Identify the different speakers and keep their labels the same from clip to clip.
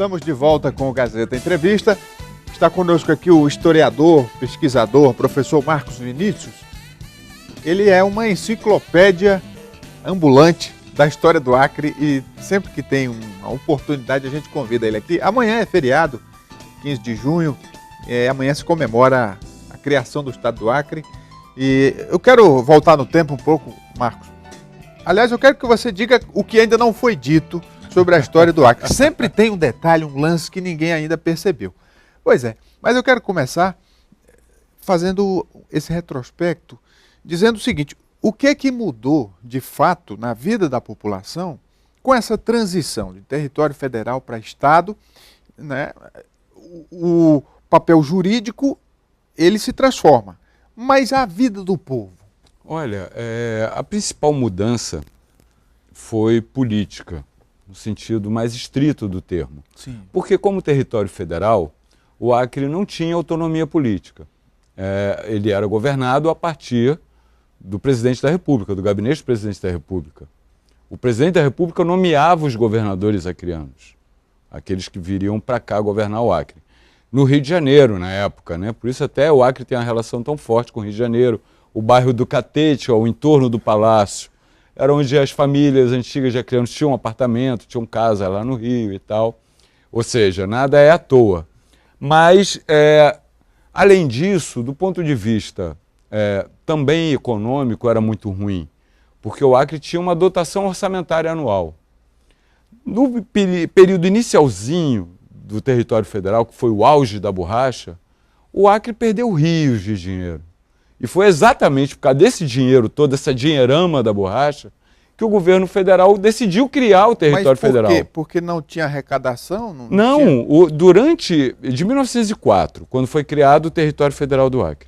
Speaker 1: Estamos de volta com o Gazeta Entrevista. Está conosco aqui o historiador, pesquisador, professor Marcos Vinícius. Ele é uma enciclopédia ambulante da história do Acre e sempre que tem uma oportunidade a gente convida ele aqui. Amanhã é feriado, 15 de junho, amanhã se comemora a criação do estado do Acre. E eu quero voltar no tempo um pouco, Marcos. Aliás, eu quero que você diga o que ainda não foi dito sobre a história do Acre. Sempre tem um detalhe, um lance que ninguém ainda percebeu. Pois é, mas eu quero começar fazendo esse retrospecto, dizendo o seguinte: o que é que mudou de fato na vida da população com essa transição de território federal para estado, né? O papel jurídico, ele se transforma, mas a vida do povo?
Speaker 2: Olha, a principal mudança foi política, no sentido mais estrito do termo.
Speaker 1: Sim.
Speaker 2: Porque como território federal, o Acre não tinha autonomia política. Ele era governado a partir do presidente da República, do gabinete do presidente da República. O presidente da República nomeava os governadores acreanos, aqueles que viriam para cá governar o Acre. No Rio de Janeiro, na época, né? Por isso até o Acre tem uma relação tão forte com o Rio de Janeiro. O bairro do Catete, o entorno do Palácio, era onde as famílias antigas de acreanos tinham apartamento, tinham casa lá no Rio e tal. Ou seja, nada é à toa. Mas, além disso, do ponto de vista também econômico, era muito ruim, porque o Acre tinha uma dotação orçamentária anual. No período inicialzinho do território federal, que foi o auge da borracha, o Acre perdeu rios de dinheiro. E foi exatamente por causa desse dinheiro, toda essa dinheirama da borracha, que o governo federal decidiu criar o território federal.
Speaker 1: Mas por quê? Porque não tinha arrecadação?
Speaker 2: De 1904, quando foi criado o território federal do Acre,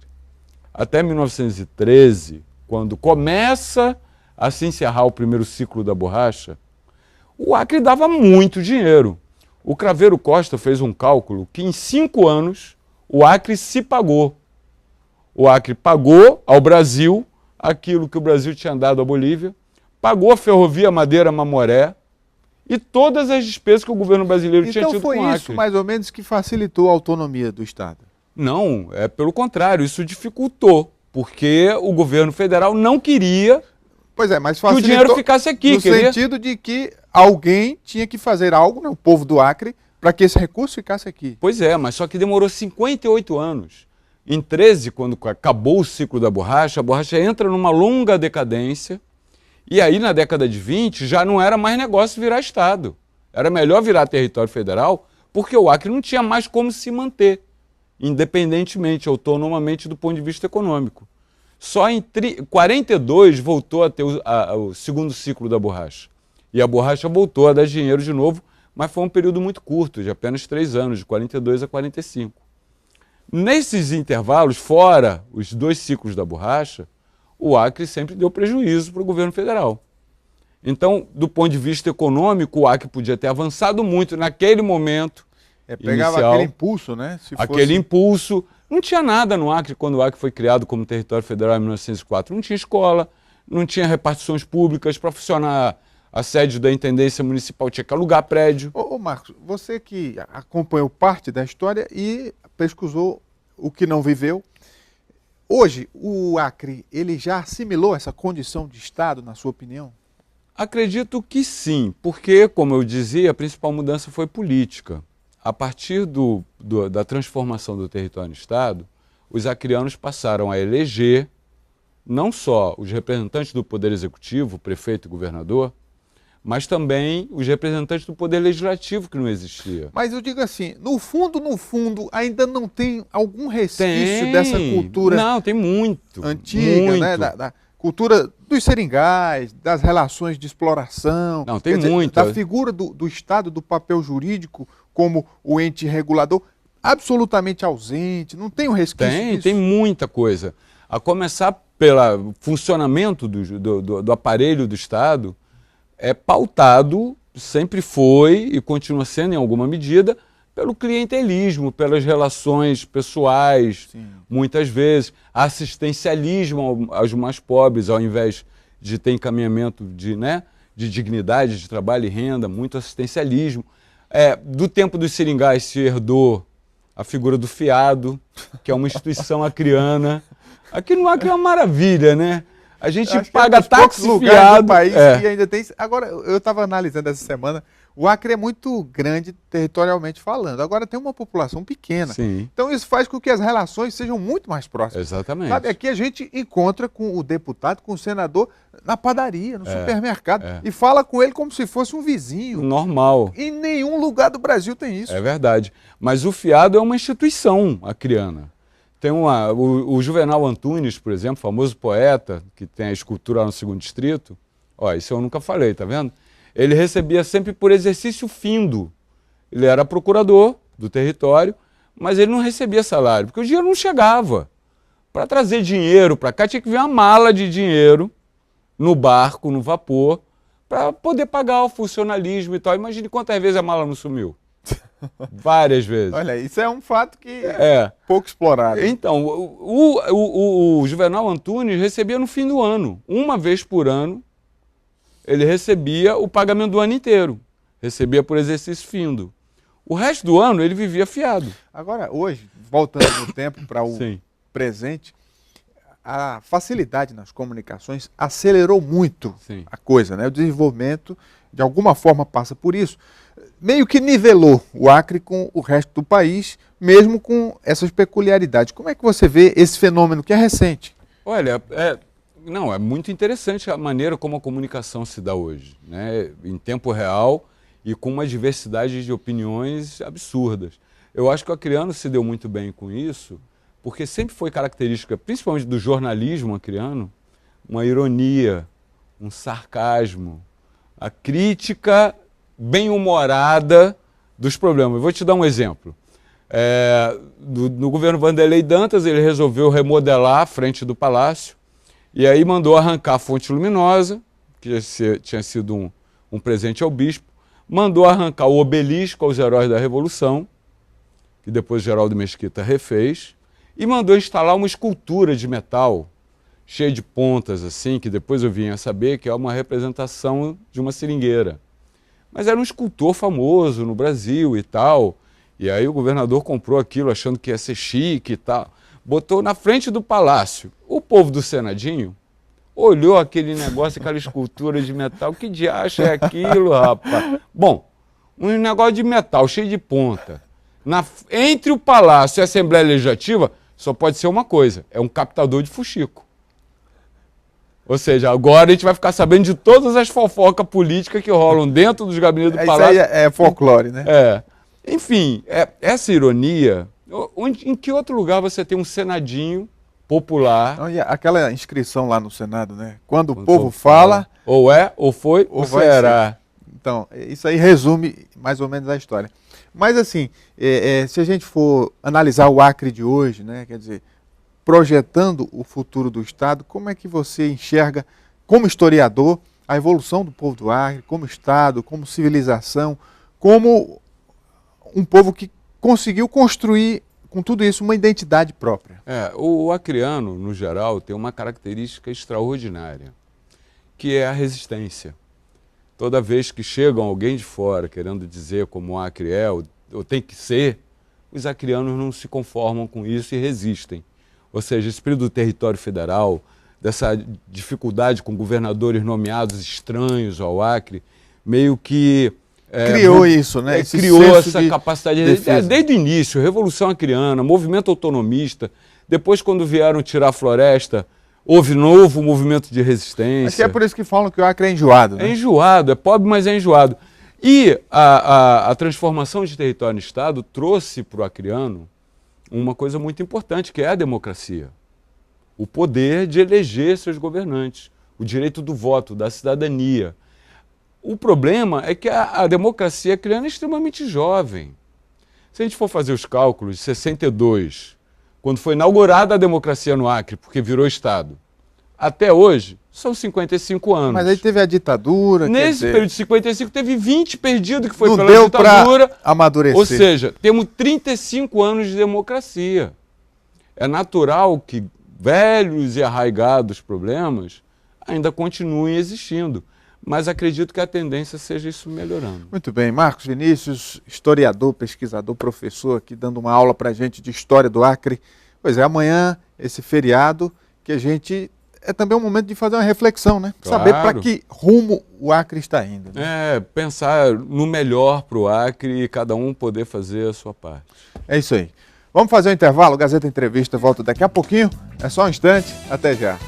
Speaker 2: até 1913, quando começa a se encerrar o primeiro ciclo da borracha, o Acre dava muito dinheiro. O Craveiro Costa fez um cálculo que em 5 anos o Acre se pagou. O Acre pagou ao Brasil aquilo que o Brasil tinha dado à Bolívia, pagou a ferrovia Madeira-Mamoré e todas as despesas que o governo brasileiro tinha tido com o Acre.
Speaker 1: Então foi isso, mais ou menos, que facilitou a autonomia do Estado?
Speaker 2: Não, pelo contrário, isso dificultou, porque o governo federal não queria
Speaker 1: mas
Speaker 2: que o dinheiro ficasse aqui.
Speaker 1: No sentido de que alguém tinha que fazer algo, né, o povo do Acre, para que esse recurso ficasse aqui.
Speaker 2: Pois é, mas só que demorou 58 anos. Em 13, quando acabou o ciclo da borracha, a borracha entra numa longa decadência, e aí na década de 20 já não era mais negócio virar Estado. Era melhor virar território federal, porque o Acre não tinha mais como se manter, independentemente, autonomamente do ponto de vista econômico. Só em 42 voltou a ter o segundo ciclo da borracha. E a borracha voltou a dar dinheiro de novo, mas foi um período muito curto, de apenas 3 anos, de 42 a 45. Nesses intervalos, fora os 2 ciclos da borracha, o Acre sempre deu prejuízo para o governo federal. Então, do ponto de vista econômico, o Acre podia ter avançado muito naquele momento
Speaker 1: pegava
Speaker 2: inicial,
Speaker 1: aquele impulso, né?
Speaker 2: Impulso. Não tinha nada no Acre quando o Acre foi criado como território federal em 1904. Não tinha escola, não tinha repartições públicas. Para funcionar a sede da intendência municipal tinha que alugar prédio.
Speaker 1: Ô Marcos, você que acompanhou parte da história e pesquisou o que não viveu, hoje o Acre, ele já assimilou essa condição de Estado, na sua opinião?
Speaker 2: Acredito que sim, porque, como eu dizia, a principal mudança foi política. A partir da transformação do território em Estado, os acreanos passaram a eleger não só os representantes do Poder Executivo, prefeito e governador, mas também os representantes do Poder Legislativo, que não existia.
Speaker 1: Mas eu digo assim, no fundo, ainda não tem algum resquício dessa cultura...
Speaker 2: Não, tem muito.
Speaker 1: Antiga,
Speaker 2: muito.
Speaker 1: Né? Da cultura dos seringais, das relações de exploração.
Speaker 2: Não, tem muito.
Speaker 1: Da figura do Estado, do papel jurídico como o ente regulador, absolutamente ausente, não tem um resquício disso?
Speaker 2: Tem muita coisa. A começar pelo funcionamento do aparelho do Estado, é pautado, sempre foi e continua sendo em alguma medida, pelo clientelismo, pelas relações pessoais, sim, muitas vezes, assistencialismo aos mais pobres, ao invés de ter encaminhamento de dignidade, de trabalho e renda, muito assistencialismo. Do tempo dos seringais se herdou a figura do fiado, que é uma instituição acriana. Aqui no Acre é uma maravilha, né? A gente paga táxi fiado.
Speaker 1: Do país que ainda tem. Agora, eu estava analisando essa semana, o Acre é muito grande territorialmente falando. Agora tem uma população pequena.
Speaker 2: Sim.
Speaker 1: Então isso faz com que as relações sejam muito mais próximas.
Speaker 2: Exatamente.
Speaker 1: Sabe, aqui a gente encontra com o deputado, com o senador, na padaria, no supermercado, e fala com ele como se fosse um vizinho.
Speaker 2: Normal.
Speaker 1: Em nenhum lugar do Brasil tem isso.
Speaker 2: É verdade. Mas o fiado é uma instituição acriana. Tem o Juvenal Antunes, por exemplo, famoso poeta, que tem a escultura lá no 2º Distrito. Isso eu nunca falei, tá vendo? Ele recebia sempre por exercício findo. Ele era procurador do território, mas ele não recebia salário, porque o dinheiro não chegava. Para trazer dinheiro para cá, tinha que vir uma mala de dinheiro no barco, no vapor, para poder pagar o funcionalismo e tal. Imagine quantas vezes a mala não sumiu. Várias vezes.
Speaker 1: Olha, isso é um fato que é pouco explorado.
Speaker 2: Então, o Juvenal Antunes recebia no fim do ano. Uma vez por ano, ele recebia o pagamento do ano inteiro. Recebia por exercício findo. O resto do ano, ele vivia fiado.
Speaker 1: Agora, hoje, voltando no tempo para o presente, a facilidade nas comunicações acelerou muito a coisa, né? O desenvolvimento, de alguma forma, passa por isso. Meio que nivelou o Acre com o resto do país, mesmo com essas peculiaridades. Como é que você vê esse fenômeno que é recente?
Speaker 2: Olha, é muito interessante a maneira como a comunicação se dá hoje, né? Em tempo real e com uma diversidade de opiniões absurdas. Eu acho que o acreano se deu muito bem com isso, porque sempre foi característica, principalmente do jornalismo acreano, uma ironia, um sarcasmo, a crítica bem-humorada dos problemas. Eu vou te dar um exemplo. No governo Vanderlei Dantas, ele resolveu remodelar a frente do palácio e aí mandou arrancar a fonte luminosa, que tinha sido um presente ao bispo, mandou arrancar o obelisco aos heróis da Revolução, que depois Geraldo Mesquita refez, e mandou instalar uma escultura de metal cheia de pontas, assim, que depois eu vim a saber que é uma representação de uma seringueira. Mas era um escultor famoso no Brasil e tal. E aí o governador comprou aquilo achando que ia ser chique e tal. Botou na frente do palácio. O povo do Senadinho olhou aquele negócio, aquela escultura de metal. Que diacho é aquilo, rapaz? Bom, um negócio de metal cheio de ponta. Entre o palácio e a Assembleia Legislativa só pode ser uma coisa. É um captador de fuxico. Ou seja, agora a gente vai ficar sabendo de todas as fofocas políticas que rolam dentro dos gabinetes do Palácio.
Speaker 1: Isso aí é folclore, né?
Speaker 2: Enfim, essa ironia... Em que outro lugar você tem um senadinho popular?
Speaker 1: Aquela inscrição lá no Senado, né? Quando o povo fala...
Speaker 2: Ou é, ou foi, ou será.
Speaker 1: Então, isso aí resume mais ou menos a história. Mas assim, se a gente for analisar o Acre de hoje, né? Quer dizer... projetando o futuro do Estado, como é que você enxerga, como historiador, a evolução do povo do Acre, como Estado, como civilização, como um povo que conseguiu construir, com tudo isso, uma identidade própria?
Speaker 2: O acreano, no geral, tem uma característica extraordinária, que é a resistência. Toda vez que chega alguém de fora querendo dizer como o Acre é, ou tem que ser, os acreanos não se conformam com isso e resistem. Ou seja, esse período do território federal, dessa dificuldade com governadores nomeados estranhos ao Acre, meio que...
Speaker 1: criou isso, né?
Speaker 2: Criou essa capacidade de defesa. Desde o início, Revolução Acreana, movimento autonomista, depois quando vieram tirar a floresta, houve novo movimento de resistência.
Speaker 1: Acho que é por isso que falam que o Acre é enjoado, né?
Speaker 2: É enjoado, é pobre, mas é enjoado. E a transformação de território em Estado trouxe para o acreano uma coisa muito importante, que é a democracia. O poder de eleger seus governantes, o direito do voto, da cidadania. O problema é que a democracia acreana é extremamente jovem. Se a gente for fazer os cálculos, de 62, quando foi inaugurada a democracia no Acre, porque virou Estado, até hoje, são 55 anos.
Speaker 1: Mas aí teve a ditadura.
Speaker 2: Nesse período de 55, teve 20 perdidos que foi
Speaker 1: não
Speaker 2: pela
Speaker 1: deu
Speaker 2: ditadura.
Speaker 1: Pra amadurecer.
Speaker 2: Ou seja, temos 35 anos de democracia. É natural que velhos e arraigados problemas ainda continuem existindo. mas acredito que a tendência seja isso melhorando.
Speaker 1: Muito bem, Marcos Vinícius, historiador, pesquisador, professor, aqui dando uma aula para a gente de história do Acre. Pois é, amanhã, esse feriado, que a gente... É também um momento de fazer uma reflexão, né?
Speaker 2: Claro.
Speaker 1: Saber para que rumo o Acre está indo. Né?
Speaker 2: Pensar no melhor para o Acre e cada um poder fazer a sua parte.
Speaker 1: É isso aí. Vamos fazer um intervalo, Gazeta Entrevista volta daqui a pouquinho. É só um instante, até já.